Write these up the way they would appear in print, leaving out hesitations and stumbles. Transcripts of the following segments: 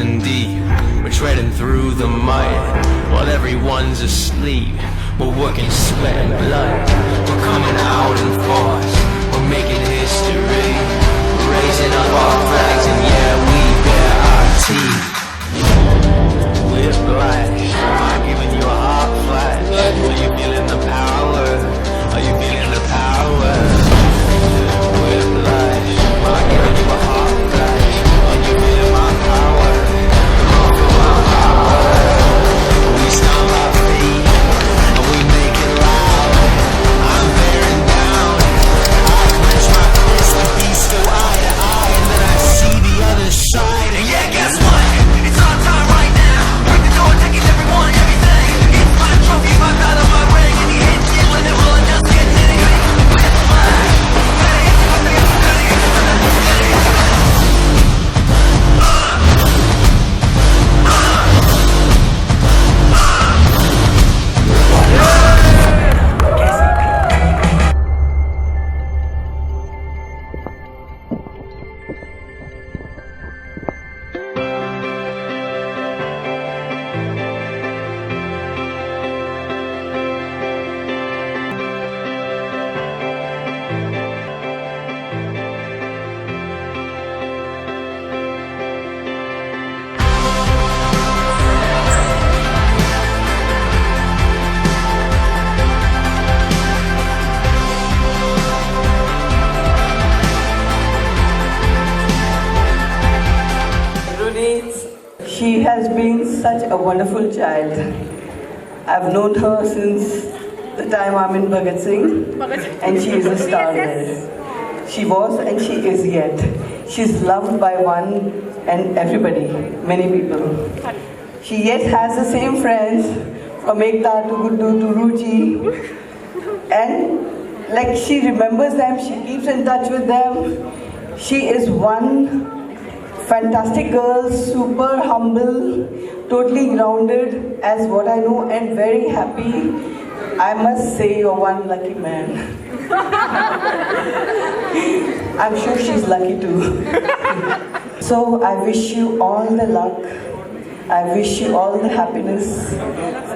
in deep. We're treading through the mud while everyone's asleep. We're working sweat and blood. We're coming out in force. We're making history. We're raising up our flags and yeah, we bear our teeth. Whiplash, am I giving you a hot flash? Are you feeling the power? Are you feeling the power? Whiplash, am I giving you a hot flash? Are you feeling my power? Come on, feel my power. We stomp our feet and we make it loud. I'm bearing down. I clench my fist and we go eye to eye, and then I see the other side. And yeah, guess what? It's our time right now. Break the door, taking everyone, everything. It's my trophy, my battle, my ring, and the hit killing it will just get hitting me. Runeet, she has been such a wonderful child. I've known her since the time I'm in Bhagat Singh, and she is a star there. She was and she is yet. She's loved by one and everybody, many people. She yet has the same friends, from Ekta to Guddu to Ruchi, and like she remembers them, she keeps in touch with them. She is one fantastic girl, super humble, totally grounded as what I know, and very happy. I must say you're one lucky man. I'm sure she's lucky too. So I wish you all the luck. I wish you all the happiness.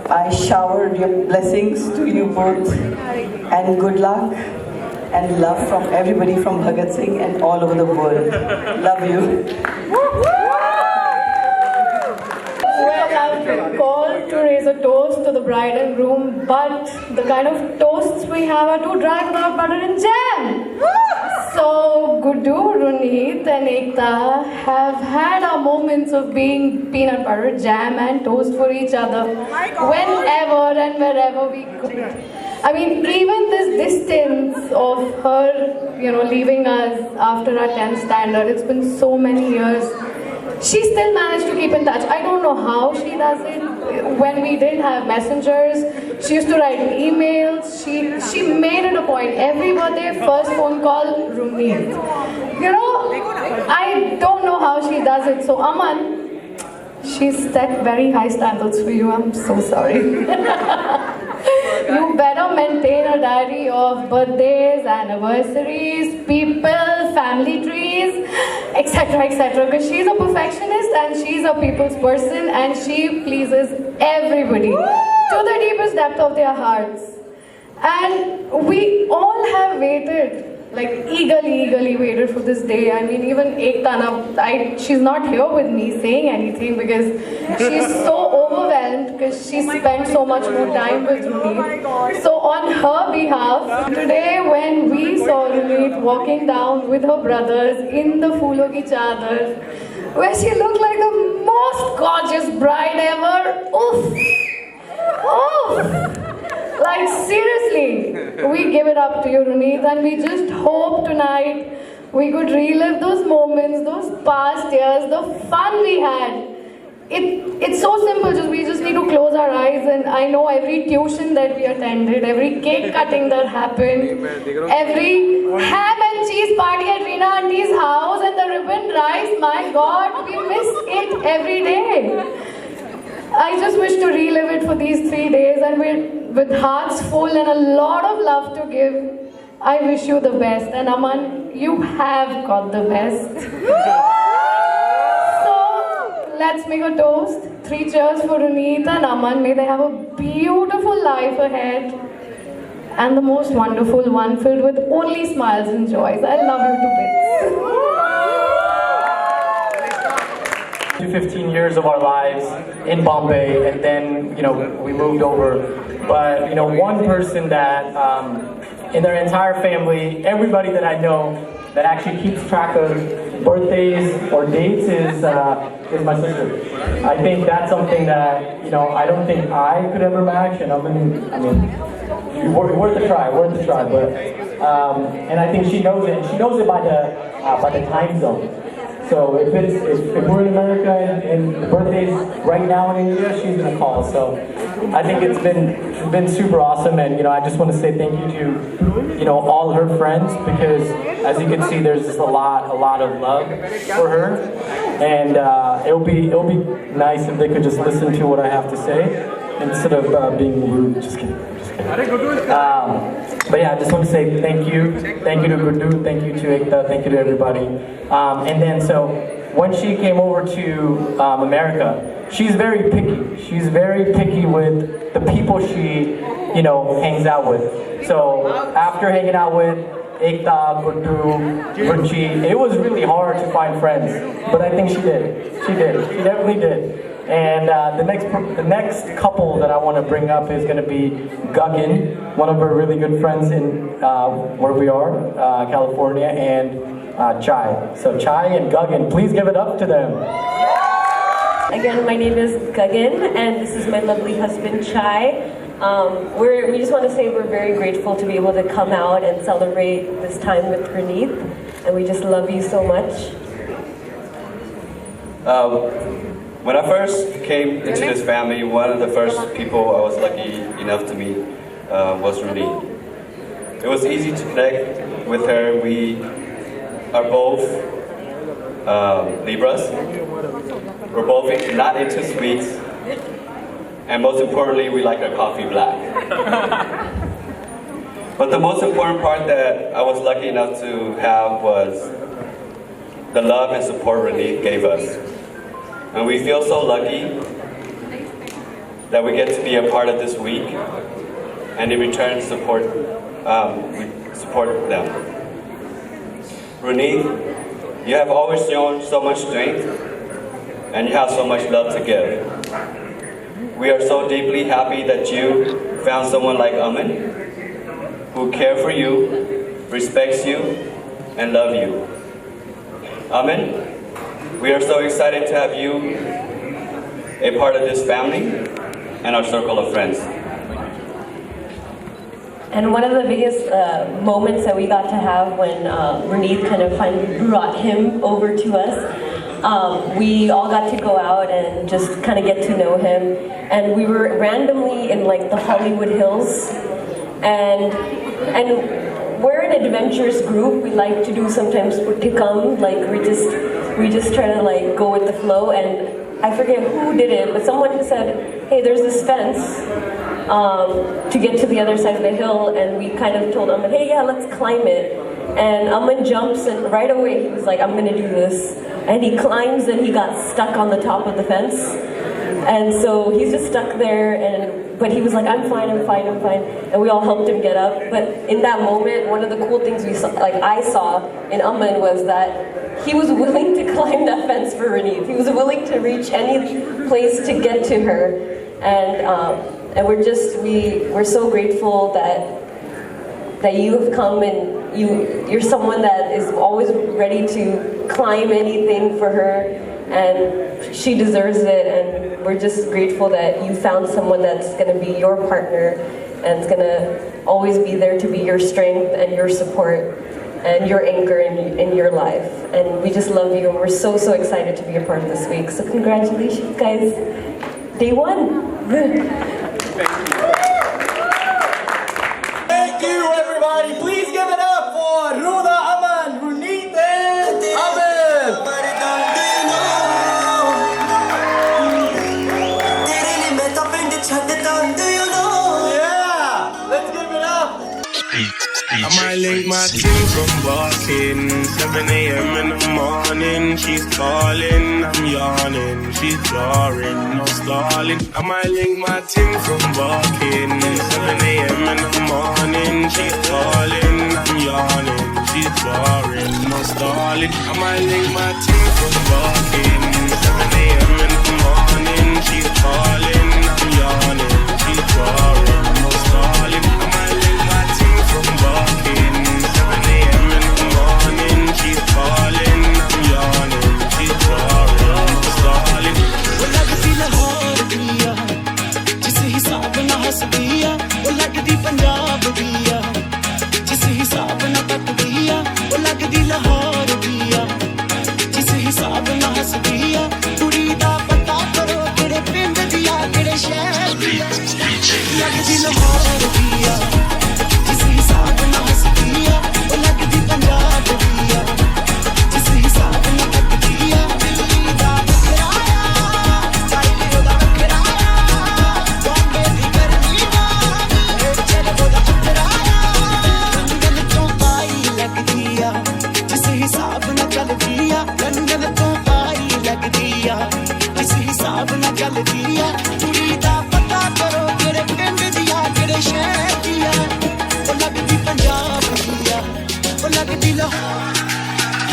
I showered your blessings to you both, and good luck and love from everybody from Bhagat Singh and all over the world. Love you. Well, I've been called to raise a toast to the bride and groom, but the kind of toasts we have are to drag without butter and jam. So, Guddu, Runeet and Ekta have had our moments of being peanut butter, jam and toast for each other whenever and wherever we could. I mean, even this distance of her, leaving us after our 10th standard, it's been so many years. She still managed to keep in touch. I don't know how she does it. When we didn't have messengers, she used to write emails. She made it a point. Every birthday, first phone call, Runeet. I don't know how she does it. So, Aman, she's set very high standards for you. I'm so sorry. You better maintain a diary of birthdays, anniversaries, people, family trees, etc., etc. Because she's a perfectionist and she's a people's person and she pleases everybody to the deepest depth of their hearts. And we all have waited, eagerly waited for this day. I mean, even Ekta, she's not here with me saying anything because she's so overwhelmed because she spent so much more time with Runeet. So on her behalf, today when we saw Runeet walking down with her brothers in the Phoolon ki Chadar, where she looked like the most gorgeous bride ever. Oof! Oof! Like seriously, we give it up to you, Runeet, and we just hope tonight we could relive those moments, those past years, the fun we had. It's so simple, we just need to close our eyes, and I know every tuition that we attended, every cake cutting that happened, every ham and cheese party at Reena Auntie's house and the ribbon rice, my God, we miss it every day. I just wish to relive it for these 3 days, and with hearts full and a lot of love to give, I wish you the best. And Aman, you have got the best. So let's make a toast. 3 cheers for Runeet and Aman. May they have a beautiful life ahead. And the most wonderful one filled with only smiles and joys. I love you to bits. 15 years of our lives in Bombay, and then we moved over. But one person that in their entire family, everybody that I know that actually keeps track of birthdays or dates is my sister. I think that's something that I don't think I could ever match, and worth a try. But and I think she knows it. And she knows it by the time zone. So if we're in America and the birthday's right now in India, she's gonna call. So I think it's been super awesome, and I just want to say thank you to all her friends, because as you can see, there's just a lot of love for her, and it'll be nice if they could just listen to what I have to say instead of being rude. Just kidding. But yeah, I just want to say thank you to Gurdu, thank you to Ekta, thank you to everybody. And then so when she came over to America, she's very picky. She's very picky with the people she hangs out with. So after hanging out with Ekta, Gurdu, Ruchi, it was really hard to find friends, but I think she did. She definitely did. And the next couple that I want to bring up is going to be Guggen, one of her really good friends in where we are, California, and Chai. So Chai and Guggen, please give it up to them. Again, my name is Guggen, and this is my lovely husband Chai. We just want to say we're very grateful to be able to come out and celebrate this time with Runeet, and we just love you so much. When I first came into this family, one of the first people I was lucky enough to meet was Runeet. It was easy to connect with her. We are both Libras. We're both not into sweets. And most importantly, we like our coffee black. But the most important part that I was lucky enough to have was the love and support Runeet gave us. And we feel so lucky that we get to be a part of this week, and in return we support them. Runeet, you have always shown so much strength, and you have so much love to give. We are so deeply happy that you found someone like Aman, who cares for you, respects you, and loves you. Aman, we are so excited to have you a part of this family and our circle of friends. And one of the biggest moments that we got to have when Runeet kind of finally brought him over to us, we all got to go out and just kind of get to know him. And we were randomly in like the Hollywood Hills, and we're an adventurous group. We like to do sometimes tikam, like we just try to like go with the flow. And I forget who did it, but someone said, hey, there's this fence to get to the other side of the hill, and we kind of told Aman, hey, yeah, let's climb it. And Aman jumps, and right away he was like, I'm gonna do this. And he climbs, and he got stuck on the top of the fence. And so he's just stuck there, but he was like, I'm fine. And we all helped him get up. But in that moment, one of the cool things I saw in Aman was that he was willing to climb that fence for Runeet. He was willing to reach any place to get to her. And we're so grateful that you have come, and you're someone that is always ready to climb anything for her, and she deserves it. And we're just grateful that you found someone that's going to be your partner and is going to always be there to be your strength and your support and your anchor in your life. And we just love you, and we're so excited to be a part of this week. So congratulations, guys. Day one. Thank you, everybody. Please give it up for Ruda, Aman, Runeet, and Aman. Yeah, let's give it up. might link my team from barking. 7 a.m. in the morning, she's calling, I'm yawning, she's jarring, no stalling. I might link my team from barking. 7 a.m. in the morning, she's calling, I'm yawning, she's jarring, no stalling. I might link my team from barking. 7 a.m. in the morning, she's calling, I'm yawning, she's jarring, no stalling. I might link my team from barking. 7 a.m. in the morning, she's calling, I'm yawning, she's jarring, no stalling. वो लगती लाहौर दिया जिस हिसाब ना हंस दिया वो लगती पंजाब दिया जिस हिसाब ना तक दिया वो लगती लाहौर दिया जिस हिसाब ना हंस दिया कुड़ी दा पता करो किड़े पिंड दिया किड़े शहर दिया लगती लाहौर दिया जिस हिसाब ना हंस दिया वो लगती पंजाब दिया जिस हिसाब ना तक दिया दिल्ली दा लंदन तो आई लगदी आ किस हिसाब ना चल दिया कुड़ी दा पता करो किड़े पिंड दिया किड़े शहर दिया वो लगदी पंजाब दिया वो लगदी Lahore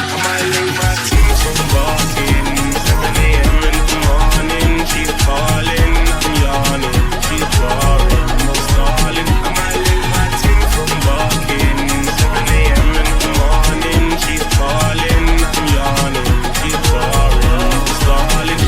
I might link my team from barking. 7 a.m. in the morning, she's calling, I'm yawning, she's jarring, no stalling. I might link my team from barking. 7 a.m. in the morning, she's calling, I'm yawning, she's jarring, no stalling.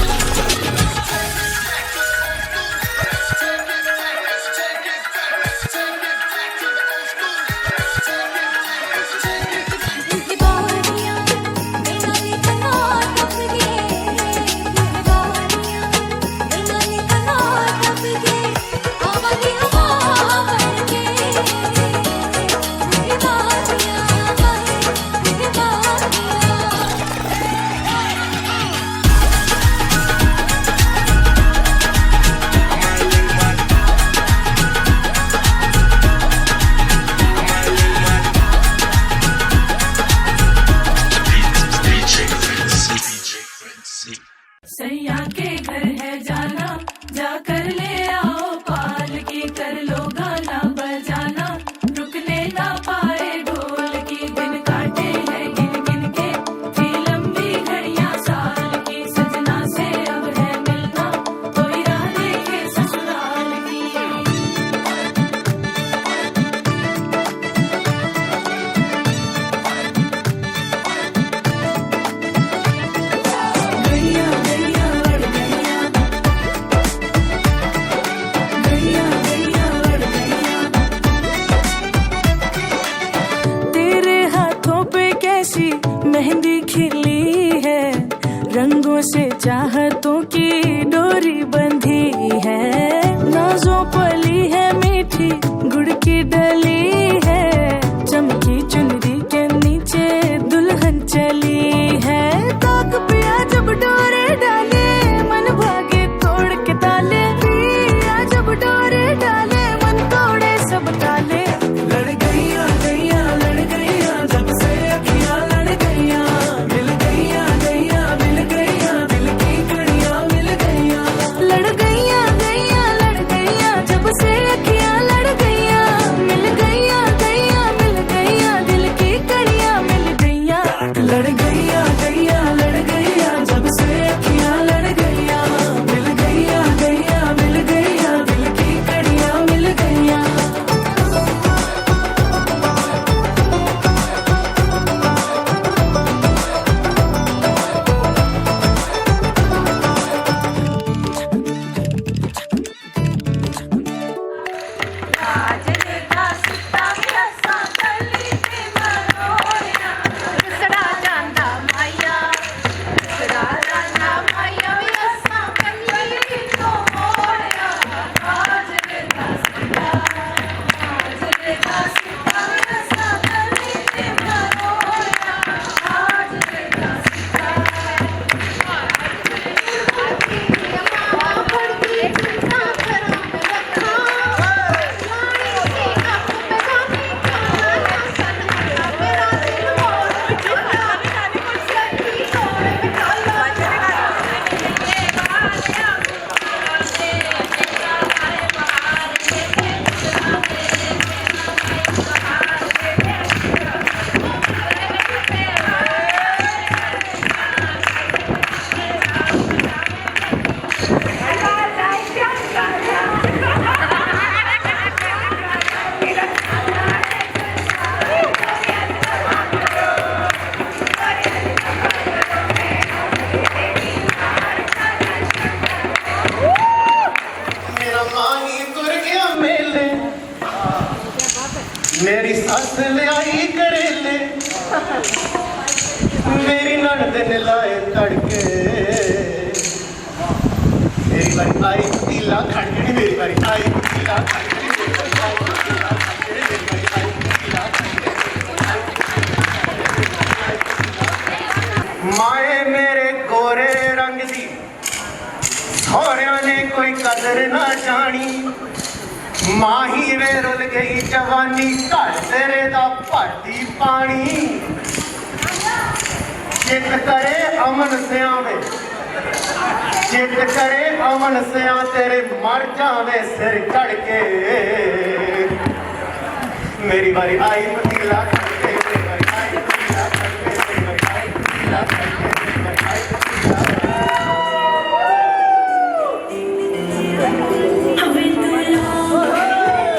सैया के घर है जाना जाकर ले आओ पाल की कर लो गाना बजाना रुकने ना पाए ढोल की दिन काटे हैं गिन गिन के थी लंबी घड़ियां साल की सजना से अब है मिलना कोई राह देखे ससुराल की मेहंदी खिली है रंगों से चाहतों की डोरी बंधी है नाजों पली है मीठी गुड़ की डली है चमकी चुनरी के नीचे दुल्हन चली है ताक पिया जब डोरे डाले मन भागे तोड़ के ताले पिया जब डोरे डाले मन तोड़े सब ताले लड़ गईया गईया लड़ गईया जब से अखियां लड़ गईया मिल गईया गईया मिल गईया दिल की कड़ियां मिल गईया लड़ गई मेरी सस लियाई करेले मेरी ननद ने लाए तड़के मेरी बारी आई पतीला खड़कड़ी मेरी बारी आई पतीला खड़कड़ी मेरी बारी आई पतीला खड़कड़ी मेरी बारी आई पतीला खड़कड़ी माए मेरे गोरे रंग दी होरिया ने कोई कदर ना जानी माही वे रुल गई जवानी घर तेरे दा भाटी पानी चित करे अमन सियावे चित करे अमन सिया तेरे मर जावे सिर चढ़ के मेरी बारी आई पतीला खड़के मेरी बारी आई पतीला खड़के मेरी बारी आई पतीला खड़के मेरी बारी आई पतीला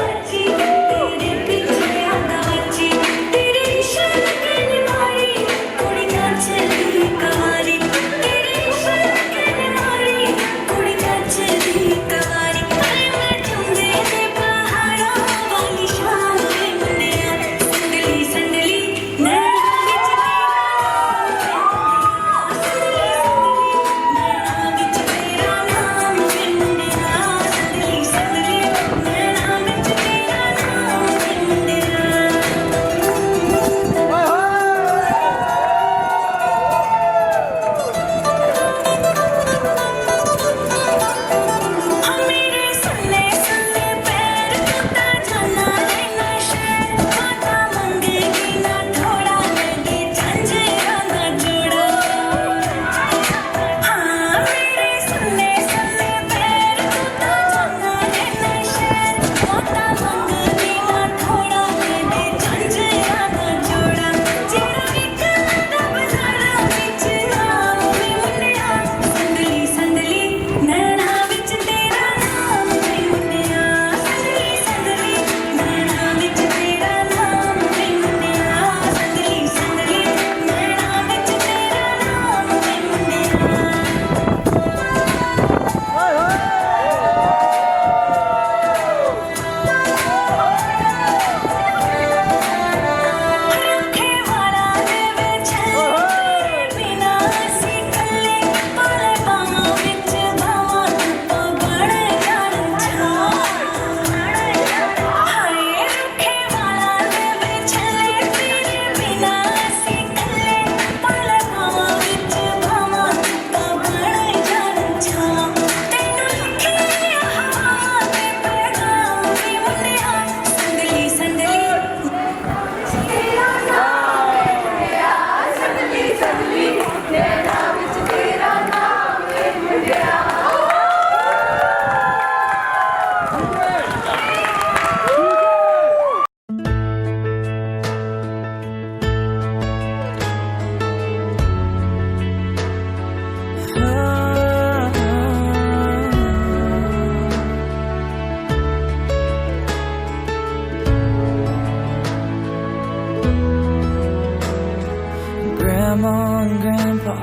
Grandma and Grandpa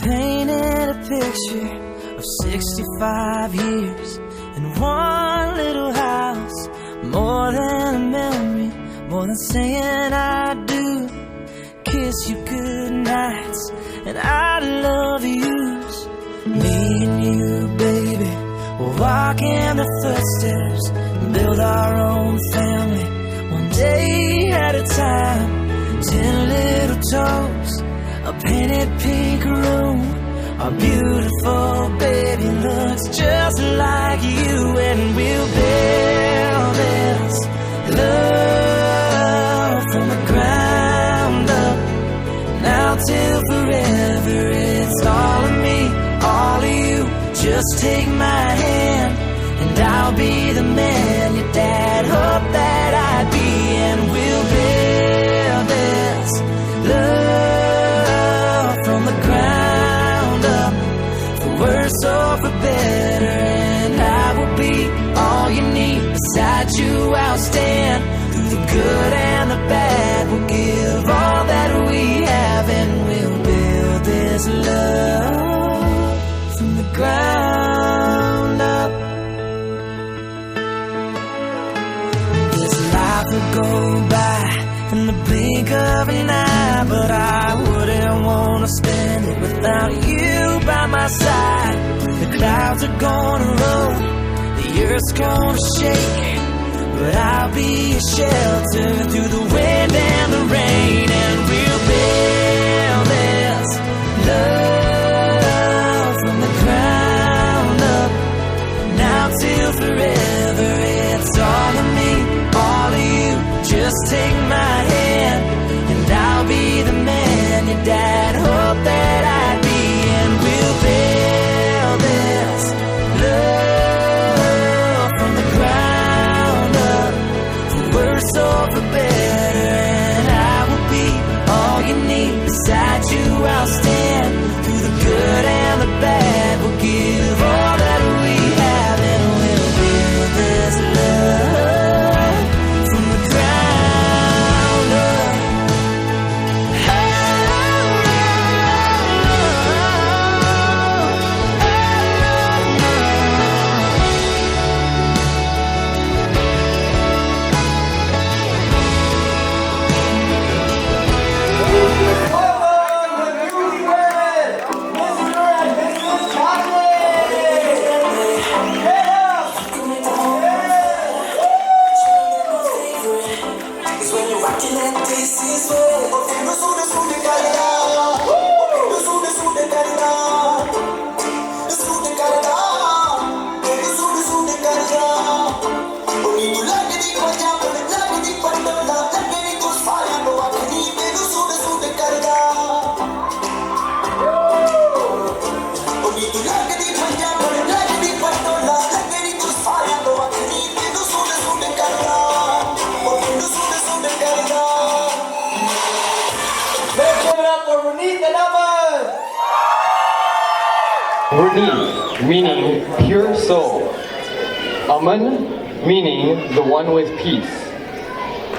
painted a picture of 65 years in one little house. More than a memory, more than saying I do. Kiss you good nights and I love yous. Me and you, baby, will walk in the footsteps and build our own family, one day at a time. 10 little toes, a painted pink room. Our beautiful baby looks just like you, and we'll build this love from the ground up. Now till forever, it's all of me, all of you. Just take my hand, and I'll be the man your dad hoped that I'd be, and we'll build this love from the ground up, for worse or for better. And I will be all you need. Beside you I'll stand, through the good and the bad. We'll give all that we have, and we'll build this love from the ground up. This life will go outside. The clouds are gonna roll, the earth's gonna shake, but I'll be a shelter through the wind and the rain, and we'll build this love from the ground up. Now till forever, it's all of me, all of you. Just take my hand, and I'll be the man your dad hoped that I'd be, and we'll build this love from the ground up, for worse or for better. And I will be all you need. Beside you I'll stand, through the good and the bad. We'll give all that we have, and we'll build this love from the ground up. Runeet, meaning pure soul. Aman, meaning the one with peace.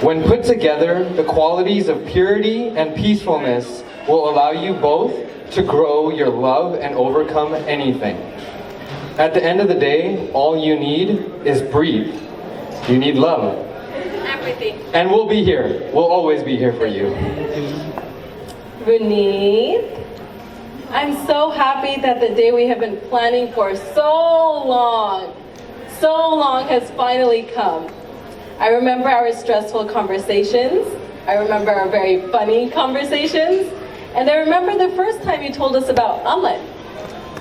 When put together, the qualities of purity and peacefulness will allow you both to grow your love and overcome anything. At the end of the day, all you need is breathe. You need love. Everything. And we'll be here. We'll always be here for you. Runeet, I'm so happy that the day we have been planning for so long has finally come. I remember our stressful conversations. I remember our very funny conversations. And I remember the first time you told us about Aman.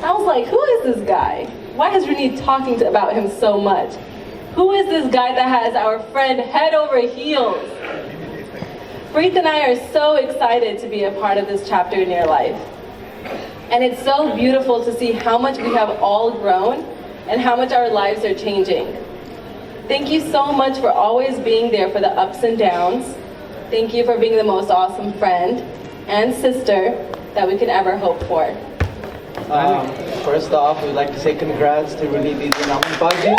I was like, who is this guy? Why is Runeet talking about him so much? Who is this guy that has our friend head over heels? Preet and I are so excited to be a part of this chapter in your life. And it's so beautiful to see how much we have all grown and how much our lives are changing. Thank you so much for always being there for the ups and downs. Thank you for being the most awesome friend and sister that we can ever hope for. First off, we'd like to say congrats to Runeet and Aman.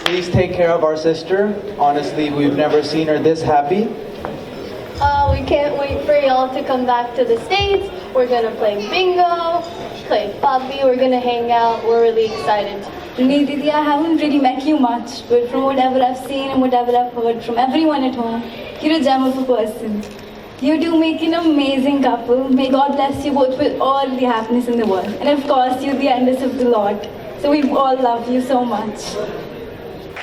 Please take care of our sister. Honestly, we've never seen her this happy. We can't wait for y'all to come back to the States. We're gonna play bingo, play puppy, we're gonna hang out. We're really excited. Runeet Didi, I haven't really met you much, but from whatever I've seen and whatever I've heard from everyone at home, you're a gem of a person. You two make an amazing couple. May God bless you both with all the happiness in the world. And of course, you're the youngest of the lot. So we all love you so much.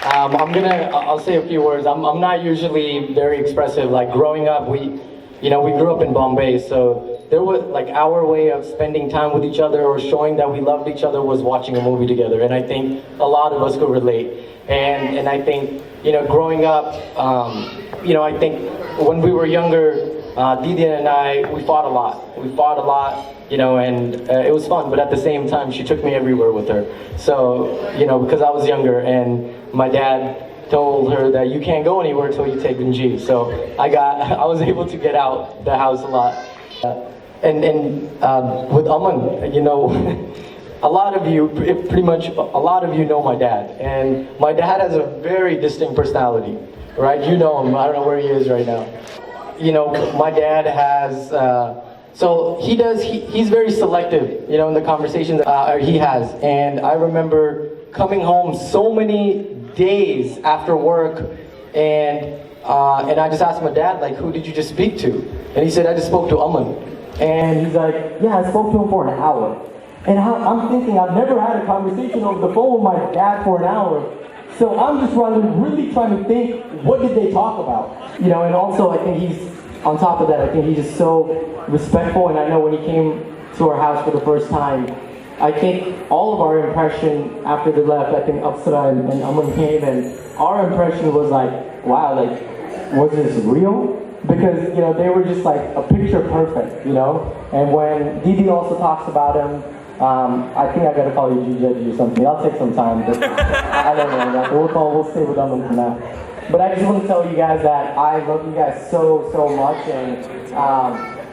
I'll say a few words. I'm not usually very expressive. Like growing up, we grew up in Bombay, so there was like our way of spending time with each other or showing that we loved each other was watching a movie together. And I think a lot of us could relate. And I think, growing up, I think when we were younger, Didi and I, we fought a lot. And it was fun, but at the same time, she took me everywhere with her. So, because I was younger and my dad told her that you can't go anywhere until you take Benji. So I was able to get out the house a lot. With Aman, a lot of you know my dad. And my dad has a very distinct personality, right? You know him, I don't know where he is right now. My dad has, he's very selective, in the conversations he has. And I remember coming home so many days after work and I just asked my dad, like, who did you just speak to? And he said, I just spoke to Aman. And he's like, yeah, I spoke to him for an hour. And I'm thinking, I've never had a conversation over the phone with my dad for an hour. So I'm just really trying to think, what did they talk about? You know, and also I think he's, on top of that, I think he's just so respectful. And I know when he came to our house for the first time, I think all of our impression after they left, I think Apsara and Aman came, and our impression was like, wow, like, was this real? Because, you know, they were just like a picture perfect, you know? And when Didi also talks about him, I think I gotta call you G-Judge or something. I'll take some time, but I don't know. We'll stay with Aman for now. But I just want to tell you guys that I love you guys so much, and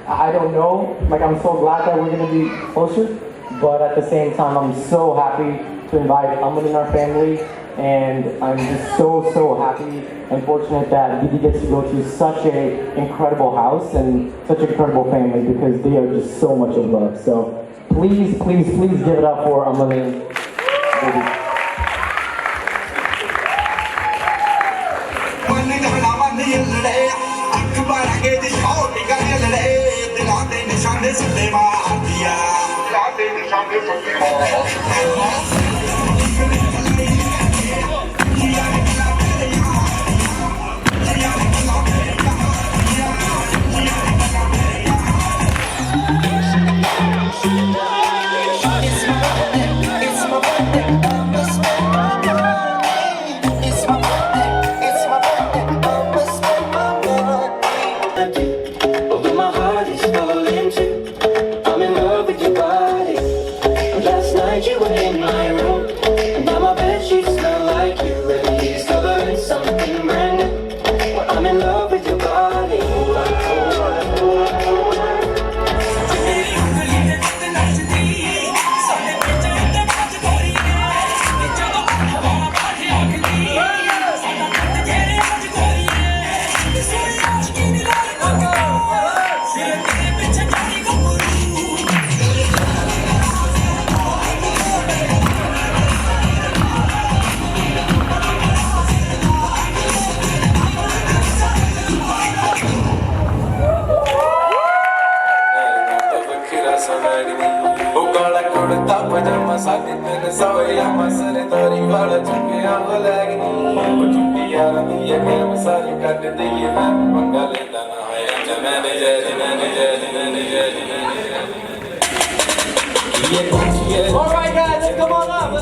I don't know, like, I'm so glad that we're gonna be closer, but at the same time, I'm so happy to invite Aman in our family, and I'm just so happy and fortunate that Didi gets to go to such an incredible house and such an incredible family, because they are just so much of love. So please give it up for Aman and Didi. Alright guys, let's come on up,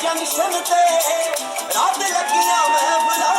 junction ते रात लगियां मैं बुला